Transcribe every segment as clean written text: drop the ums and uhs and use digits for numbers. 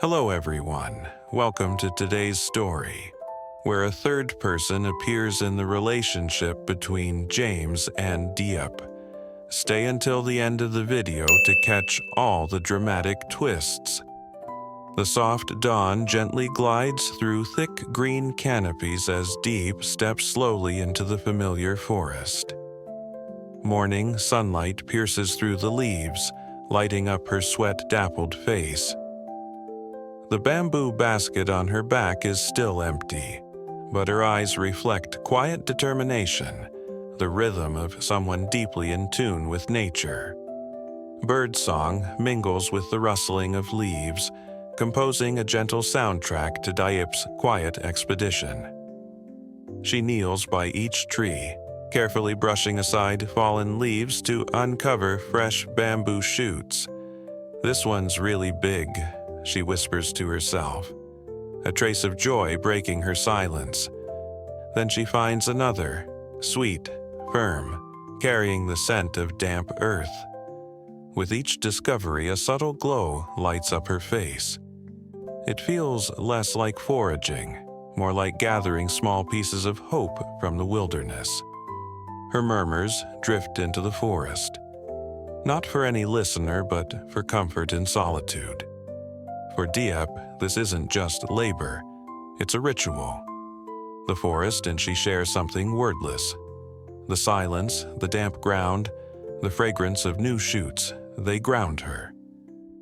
Hello everyone, welcome to today's story, where a third person appears in the relationship between James and Diep. Stay until the end of the video to catch all the dramatic twists. The soft dawn gently glides through thick green canopies as Diep steps slowly into the familiar forest. Morning sunlight pierces through the leaves, lighting up her sweat-dappled face. The bamboo basket on her back is still empty, but her eyes reflect quiet determination, the rhythm of someone deeply in tune with nature. Birdsong mingles with the rustling of leaves, composing a gentle soundtrack to Diep's quiet expedition. She kneels by each tree, carefully brushing aside fallen leaves to uncover fresh bamboo shoots. "This one's really big," she whispers to herself, a trace of joy breaking her silence. Then she finds another, sweet, firm, carrying the scent of damp earth. With each discovery, a subtle glow lights up her face. It feels less like foraging, more like gathering small pieces of hope from the wilderness. Her murmurs drift into the forest, not for any listener, but for comfort in solitude. For Diep, this isn't just labor, it's a ritual. The forest and she share something wordless. The silence, the damp ground, the fragrance of new shoots, they ground her.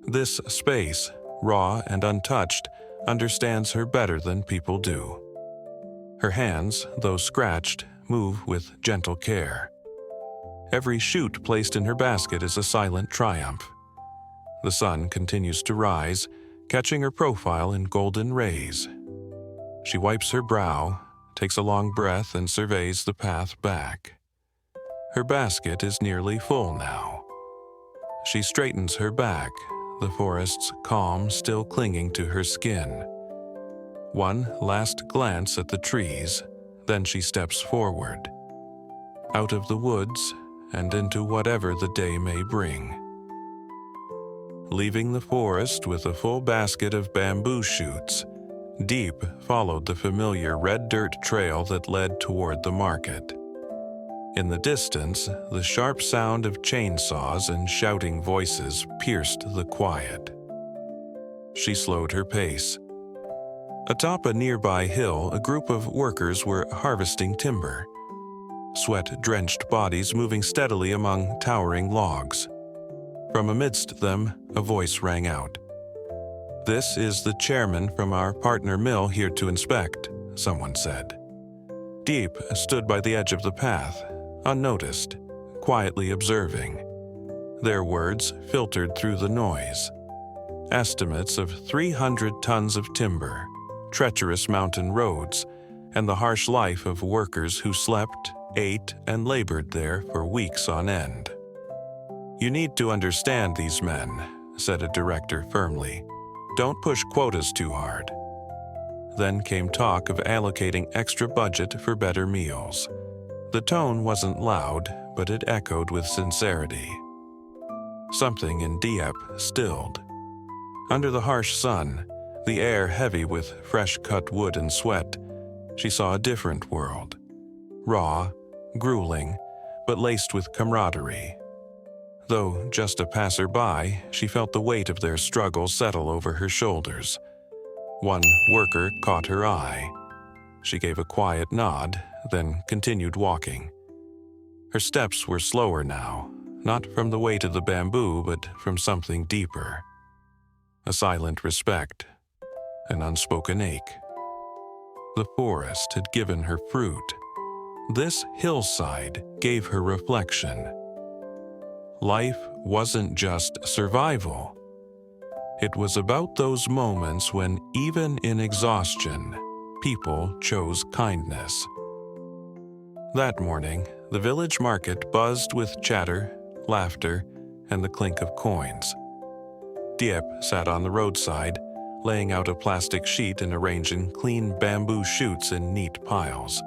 This space, raw and untouched, understands her better than people do. Her hands, though scratched, move with gentle care. Every shoot placed in her basket is a silent triumph. The sun continues to rise, catching her profile in golden rays. She wipes her brow, takes a long breath, and surveys the path back. Her basket is nearly full now. She straightens her back, the forest's calm still clinging to her skin. One last glance at the trees, then she steps forward, out of the woods and into whatever the day may bring. Leaving the forest with a full basket of bamboo shoots, Diep followed the familiar red dirt trail that led toward the market. In the distance, the sharp sound of chainsaws and shouting voices pierced the quiet. She slowed her pace. Atop a nearby hill, a group of workers were harvesting timber, sweat-drenched bodies moving steadily among towering logs. From amidst them, a voice rang out. "This is the chairman from our partner mill here to inspect," someone said. Diep stood by the edge of the path, unnoticed, quietly observing. Their words filtered through the noise. Estimates of 300 tons of timber, treacherous mountain roads, and the harsh life of workers who slept, ate, and labored there for weeks on end. "You need to understand these men," said a director firmly. "Don't push quotas too hard." Then came talk of allocating extra budget for better meals. The tone wasn't loud, but it echoed with sincerity. Something in Diep stilled. Under the harsh sun, the air heavy with fresh-cut wood and sweat, she saw a different world. Raw, grueling, but laced with camaraderie. Though just a passerby, she felt the weight of their struggle settle over her shoulders. One worker caught her eye. She gave a quiet nod, then continued walking. Her steps were slower now, not from the weight of the bamboo, but from something deeper. A silent respect, an unspoken ache. The forest had given her fruit. This hillside gave her reflection. Life wasn't just survival. It was about those moments when, even in exhaustion, people chose kindness. That morning, the village market buzzed with chatter, laughter, and the clink of coins. Diep sat on the roadside, laying out a plastic sheet and arranging clean bamboo shoots in neat piles.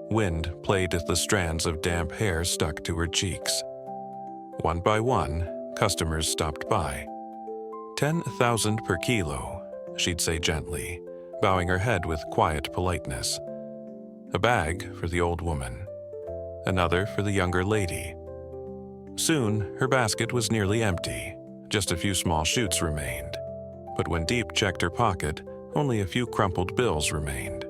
Wind played at the strands of damp hair stuck to her cheeks. One by one, customers stopped by. 10,000 per kilo, she'd say gently, bowing her head with quiet politeness. A bag for the old woman, another for the younger lady. Soon, her basket was nearly empty. Just a few small shoots remained. But when Diep checked her pocket, only a few crumpled bills remained.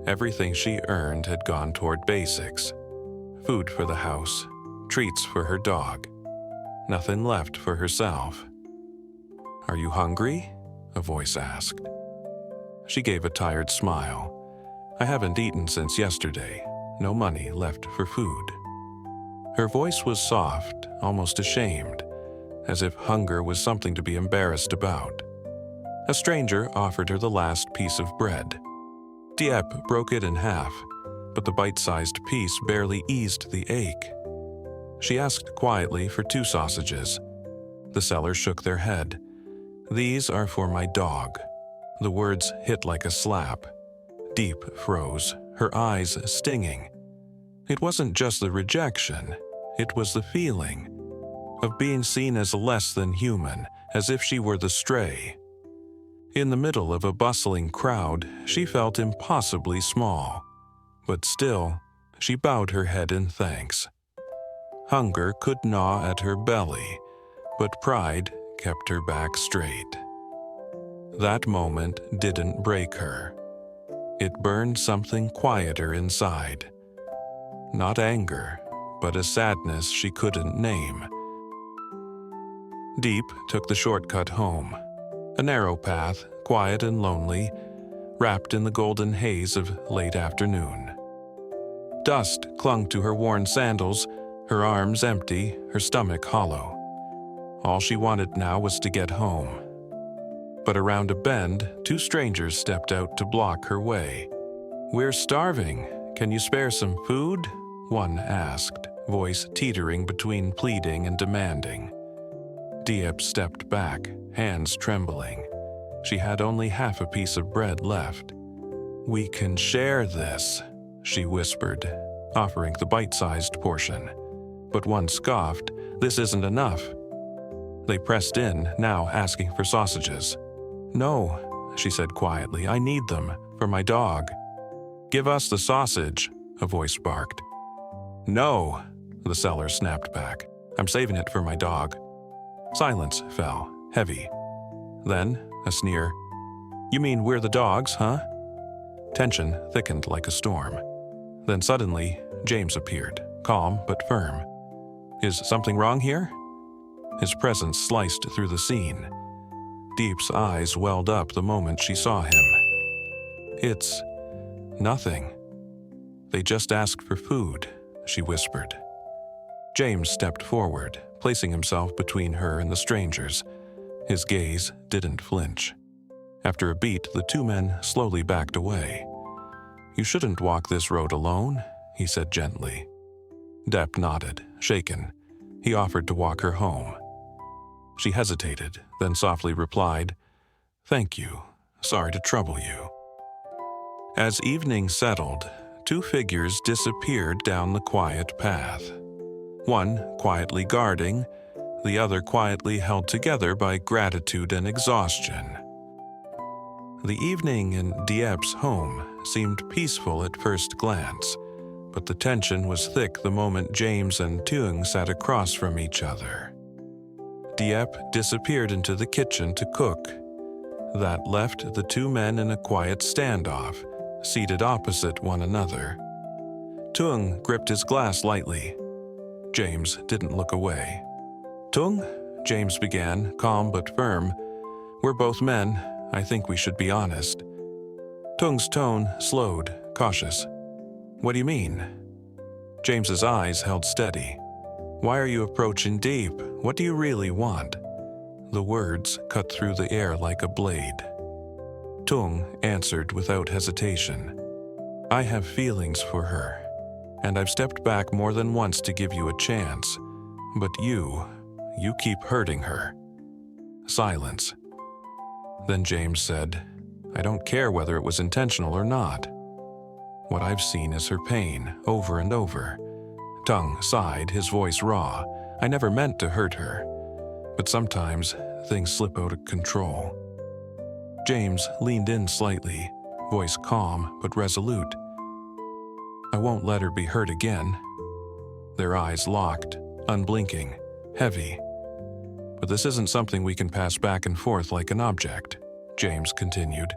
Everything she earned had gone toward basics. Food for the house, treats for her dog. Nothing left for herself. "Are you hungry?" a voice asked. She gave a tired smile. "I haven't eaten since yesterday. No money left for food." Her voice was soft, almost ashamed, as if hunger was something to be embarrassed about. A stranger offered her the last piece of bread. Diep broke it in half, but the bite-sized piece barely eased the ache. She asked quietly for 2 sausages. The sellers shook their head. "These are for my dog." The words hit like a slap. Diep froze, her eyes stinging. It wasn't just the rejection, it was the feeling of being seen as less than human, as if she were the stray. In the middle of a bustling crowd, she felt impossibly small, but still, she bowed her head in thanks. Hunger could gnaw at her belly, but pride kept her back straight. That moment didn't break her. It burned something quieter inside. Not anger, but a sadness she couldn't name. Diep took the shortcut home. A narrow path, quiet and lonely, wrapped in the golden haze of late afternoon. Dust clung to her worn sandals, her arms empty, her stomach hollow. All she wanted now was to get home. But around a bend, 2 strangers stepped out to block her way. "We're starving. Can you spare some food?" one asked, voice teetering between pleading and demanding. Diep stepped back, hands trembling. She had only half a piece of bread left. "We can share this," she whispered, offering the bite-sized portion. But one scoffed, "This isn't enough." They pressed in, now asking for sausages. "No," she said quietly, "I need them, for my dog." "Give us the sausage," a voice barked. "No," the seller snapped back. "I'm saving it for my dog." Silence fell, heavy. Then, a sneer. "You mean we're the dogs, huh?" Tension thickened like a storm. Then suddenly, James appeared, calm but firm. "Is something wrong here?" His presence sliced through the scene. Diep's eyes welled up the moment she saw him. "It's nothing. They just asked for food," she whispered. James stepped forward, placing himself between her and the strangers. His gaze didn't flinch. After a beat, the 2 men slowly backed away. "You shouldn't walk this road alone," he said gently. Diep nodded, shaken. He offered to walk her home. She hesitated, then softly replied, "Thank you. Sorry to trouble you." As evening settled, 2 figures disappeared down the quiet path. One quietly guarding, the other quietly held together by gratitude and exhaustion. The evening in Diep's home seemed peaceful at first glance, but the tension was thick the moment James and Tuong sat across from each other. Diep disappeared into the kitchen to cook. That left the 2 men in a quiet standoff, seated opposite one another. Tuong gripped his glass lightly. James didn't look away. "Tuong," James began, calm but firm, "we're both men. I think we should be honest." Tuong's tone slowed, cautious. "What do you mean?" James's eyes held steady. "Why are you approaching Diep? What do you really want?" The words cut through the air like a blade. Tuong answered without hesitation. "I have feelings for her, and I've stepped back more than once to give you a chance. But you keep hurting her." Silence. Then James said, "I don't care whether it was intentional or not. What I've seen is her pain, over and over." Tuong sighed, his voice raw. "I never meant to hurt her. but sometimes things slip out of control. James leaned in slightly, voice calm but resolute. I won't let her be hurt again. Their eyes locked, unblinking, heavy. But this isn't something we can pass back and forth like an object, James continued.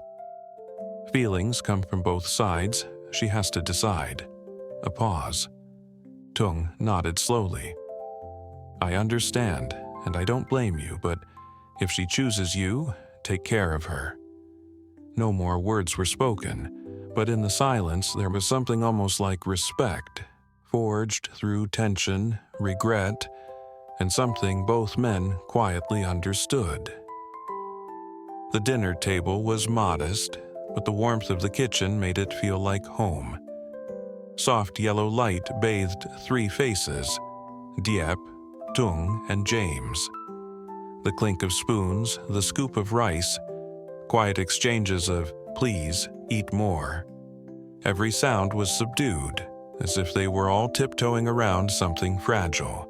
Feelings come from both sides. She has to decide. A pause. Tung nodded slowly. I understand, and I don't blame you, but if she chooses you, take care of her. No more words were spoken, but in the silence there was something almost like respect, forged through tension, regret, and something both men quietly understood. The dinner table was modest, but the warmth of the kitchen made it feel like home. Soft yellow light bathed three faces, Diep, Tung, and James. The clink of spoons, the scoop of rice, quiet exchanges of, please, eat more. Every sound was subdued, as if they were all tiptoeing around something fragile.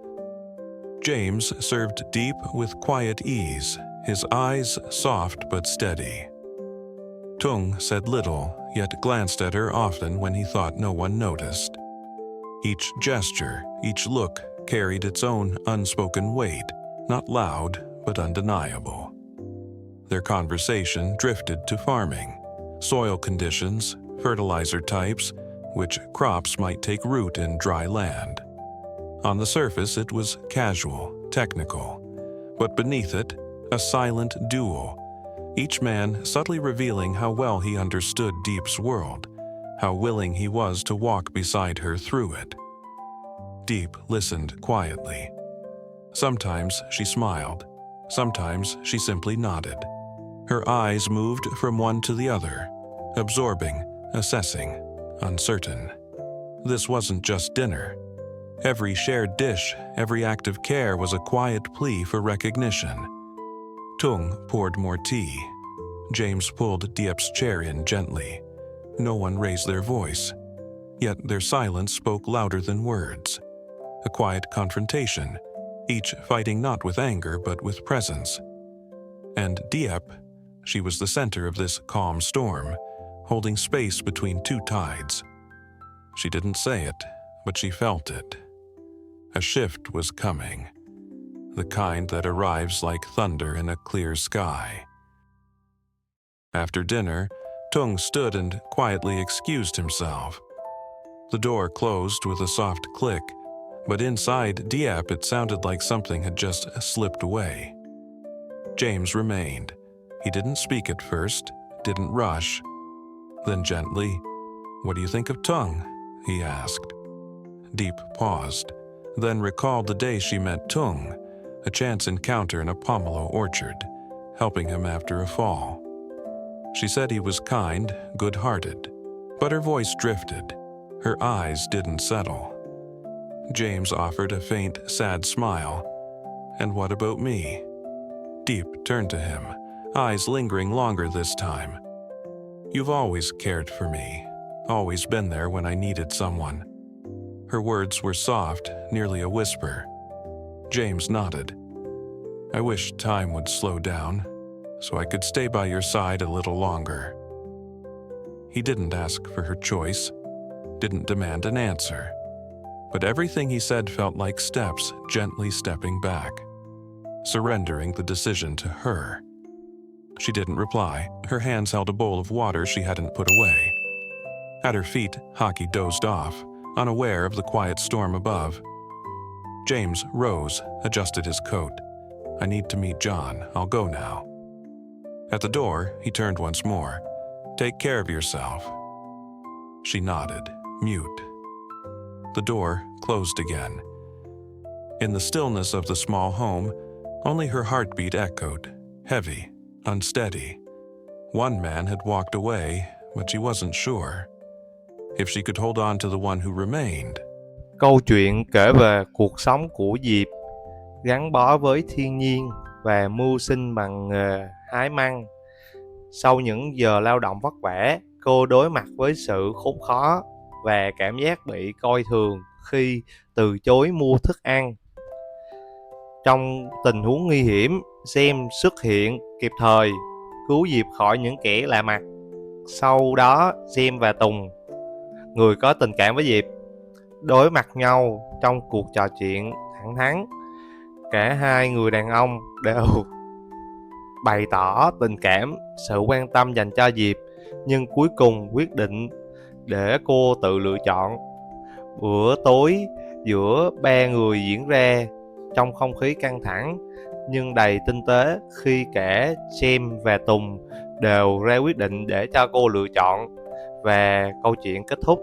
James served deep with quiet ease, his eyes soft but steady. Tung said little, yet glanced at her often when he thought no one noticed. Each gesture, each look carried its own unspoken weight, not loud but undeniable. Their conversation drifted to farming, soil conditions, fertilizer types, which crops might take root in dry land. On the surface it was casual, technical, but beneath it, a silent duel, each man subtly revealing how well he understood Diep's world, how willing he was to walk beside her through it. Diep listened quietly. Sometimes she smiled, sometimes she simply nodded. Her eyes moved from one to the other, absorbing, assessing, uncertain. This wasn't just dinner. Every shared dish, every act of care was a quiet plea for recognition. Tung poured more tea. James pulled Diep's chair in gently. No one raised their voice, yet their silence spoke louder than words. A quiet confrontation, each fighting not with anger but with presence. And Diep, she was the center of this calm storm, holding space between two tides. She didn't say it, but she felt it. A shift was coming, the kind that arrives like thunder in a clear sky. After dinner, Tung stood and quietly excused himself. The door closed with a soft click, but inside Diep it sounded like something had just slipped away. James remained. He didn't speak at first, didn't rush. Then gently, "What do you think of Tung?" he asked. Diep paused, then recalled the day she met Tung, a chance encounter in a pomelo orchard, helping him after a fall. She said he was kind, good-hearted, but her voice drifted. Her eyes didn't settle. James offered a faint, sad smile. "And what about me?" Diep turned to him, eyes lingering longer this time. "You've always cared for me, always been there when I needed someone." Her words were soft, nearly a whisper. James nodded. "I wish time would slow down, so I could stay by your side a little longer." He didn't ask for her choice, didn't demand an answer, but everything he said felt like steps gently stepping back, surrendering the decision to her. She didn't reply. Her hands held a bowl of water she hadn't put away. At her feet, Hockey dozed off, unaware of the quiet storm above. James rose, adjusted his coat. "I need to meet John. I'll go now." At the door, he turned once more. "Take care of yourself." She nodded, mute. The door closed again. In the stillness of the small home, only her heartbeat echoed, heavy, unsteady. One man had walked away, but she wasn't sure. If she could hold on to the one who remained. Câu chuyện kể về cuộc sống của Diệp, gắn bó với thiên nhiên và mưu sinh bằng nghề hái măng. Sau những giờ lao động vất vả, cô đối mặt với sự khốn khó và cảm giác bị coi thường khi từ chối mua thức ăn. Trong tình huống nguy hiểm, James xuất hiện kịp thời, cứu Diệp khỏi những kẻ lạ mặt. Sau đó, James và Tùng, người có tình cảm với Diệp, đối mặt nhau trong cuộc trò chuyện thẳng thắn. Cả hai người đàn ông đều bày tỏ tình cảm, sự quan tâm dành cho Diệp, nhưng cuối cùng quyết định để cô tự lựa chọn. Bữa tối giữa ba người diễn ra trong không khí căng thẳng nhưng đầy tinh tế, khi cả James và Tùng đều ra quyết định để cho cô lựa chọn, và câu chuyện kết thúc